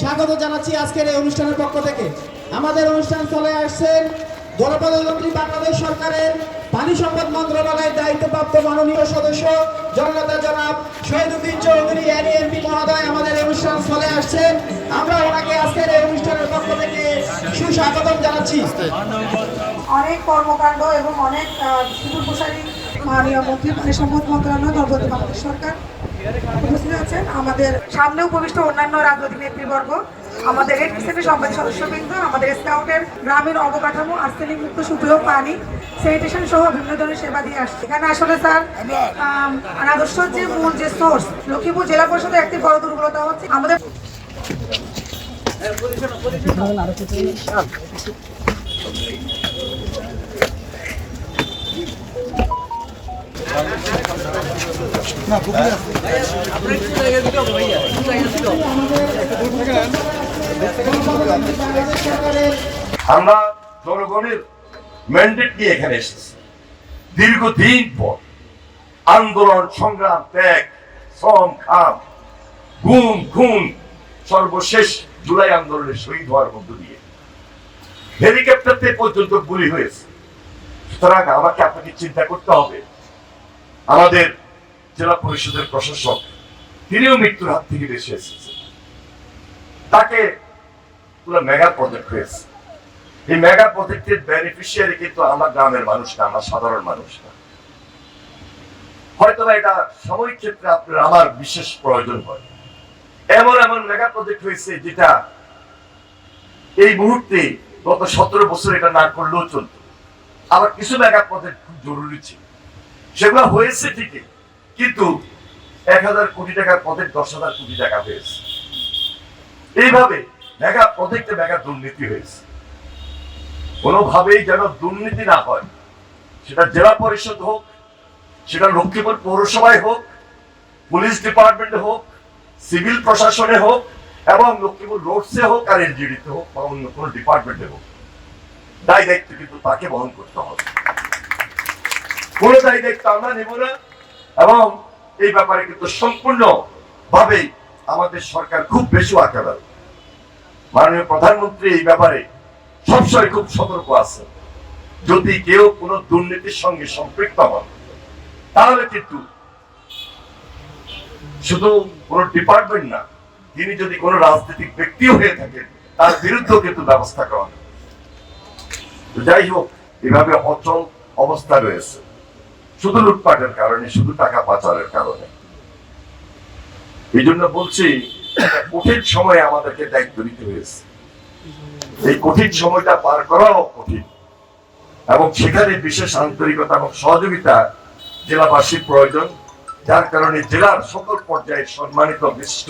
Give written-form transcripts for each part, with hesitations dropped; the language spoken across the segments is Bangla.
স্বাগত জানাচ্ছি আজকের এই অনুষ্ঠানের পক্ষ থেকে। আমাদের অনুষ্ঠান চলে আসছেন জনপ্রতিনিধি বাংলাদেশ সরকারের পানি সম্পদ মন্ত্রণালয়ের দায়িত্বপ্রাপ্ত মাননীয় সদস্য জননেতা জনাব শহীদুদ্দিন চৌধুরী এমপি মহোদয় আমাদের এই অনুষ্ঠান চলে আসছেন। আমরা ওনাকে আজকের এই অনুষ্ঠানের পক্ষ থেকে সুস্বাগতম জানাচ্ছি। অনেক কর্মকাণ্ড এবং অনেক সুদূর প্রসারী মাননীয় মন্ত্রী পানি সম্পদ মন্ত্রণালয় জনপ্রতিনিধি বাংলাদেশ সরকার উপস্থিত আছেন। আমাদের সামনে উপবিষ্ট অন্যান্য রাজনৈতিক নেতৃবর্গ, আমাদের এনপিসিবি সম্পাদক সদস্যবৃন্দ, আমাদের স্কাউটের গ্রামীণ অবকাঠামো, আর্সেনিক মুক্ত সুপেয় পানি, স্যানিটেশন সহ বিভিন্ন ধরনের সেবা দিয়ে আসছে। এখানে আসলে স্যার আদর্শ যে মূল যে সোর্স, লক্ষ্মীপুর জেলা পরিষদের একটি বড় দুর্বলতা হচ্ছে আমাদের আমরা জনগণের ম্যান্ডেট নিয়ে এখানে এসেছি। দীর্ঘদিন পর আন্দোলন, সংগ্রাম, ত্যাগ, শ্রম, ঘাম, গুম, খুন, সর্বশেষ জুলাই আন্দোলনের শহীদ হওয়ার মধ্য দিয়ে হেলিকপ্টারতে পর্যন্ত গুলি হয়েছে। সুতরাং আমাকে আপনাকে চিন্তা করতে হবে। আমাদের জেলা পরিষদের প্রশাসক, তিনিও মৃত্যুর হাত থেকে বেঁচে এসেছেন। তাকে পুরো মেগা প্রজেক্ট হয়েছে। এই মেগা প্রজেক্টের বেনিফিশিয়ারি কিন্তু আমরা গ্রামের মানুষ না, আমরা সাধারণ মানুষ না। হয়তো এটা সাময়িক ক্ষেত্রে আপনার আমার বিশেষ প্রয়োজন হয়। এমন এমন মেগা প্রজেক্ট হয়েছে যেটা এই মুহূর্তে গত 17 বছর এটা না করলেও চলত। আবার কিছু মেগা প্রজেক্ট খুব জরুরি ছিল, সেগুলো হয়েছে ঠিকই, কিন্তু 1000 কোটি টাকার প্রজেক্ট 10,000 কোটি টাকা হয়েছে। এইভাবে মেগা প্রজেক্টে মেগা দুর্নীতি হয়েছে। কোনোভাবেই যেন দুর্নীতি না হয়, সেটা জেলা পরিষদ হোক, সেটা লক্ষ্মীপুর পৌরসভায় হোক, পুলিশ ডিপার্টমেন্টে হোক, সিভিল প্রশাসনে হোক, এবং লক্ষ্মীপুর রোডসে হোক, আর এলজিডিতে হোক, বা অন্য কোনো ডিপার্টমেন্টে হোক, দায় দায়িত্ব কিন্তু তাকে বহন করতে হবে। কোনো দায় দায়িত্ব আমরা নেব না। এবং এই ব্যাপারে কিন্তু সম্পূর্ণ ভাবে আমাদের সরকার খুব বেশি আকার। মাননীয় প্রধানমন্ত্রী এই ব্যাপারে সবসময় খুব সতর্ক আছে। যদি কেউ কোনো দুর্নীতির সঙ্গে সম্পৃক্ত হন, তাহলে কিন্তু শুধু কোন ডিপার্টমেন্ট না, তিনি যদি কোনো রাজনৈতিক ব্যক্তিও হয়ে থাকেন, তার বিরুদ্ধেও কিন্তু ব্যবস্থা করা হবে। যাই হোক, এভাবে অচল অবস্থা রয়েছে শুধু লুটপাটের কারণে, শুধু টাকা পাচারের কারণে। এই জন্য বলছি, কঠিন সময়ে আমাদেরকে দায়িত্ব নিতে হয়েছে। এই কঠিন সময়টা পার করাও কঠিন, এবং সেখানে বিশেষ আন্তরিকতা এবং সহযোগিতা জেলাবাসীর প্রয়োজন। যার কারণে জেলার সকল পর্যায়ে সম্মানিত বিশিষ্ট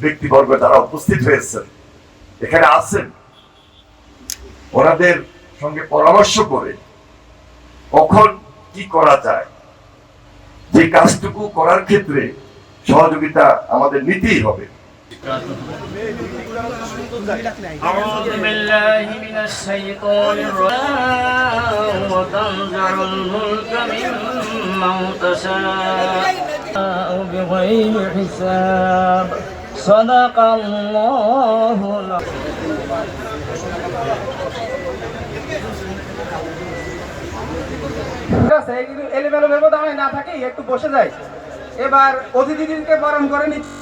ব্যক্তিবর্গ যারা উপস্থিত হয়েছেন, এখানে আছেন, ওনাদের সঙ্গে পরামর্শ করে কখন কি করা যায়, যে কাজটুকু করার ক্ষেত্রে সহযোগিতা আমাদের নিতেই হবে। أعوذ بالله من الشيطان الرجيم وتنزع الملك ممن تشاء بغير حساب صدق الله এলোমেলো ব্যবধানে না থাকে, একটু বসে যায়। এবার অতিথিদেরকে বরণ করে নিচ্ছে।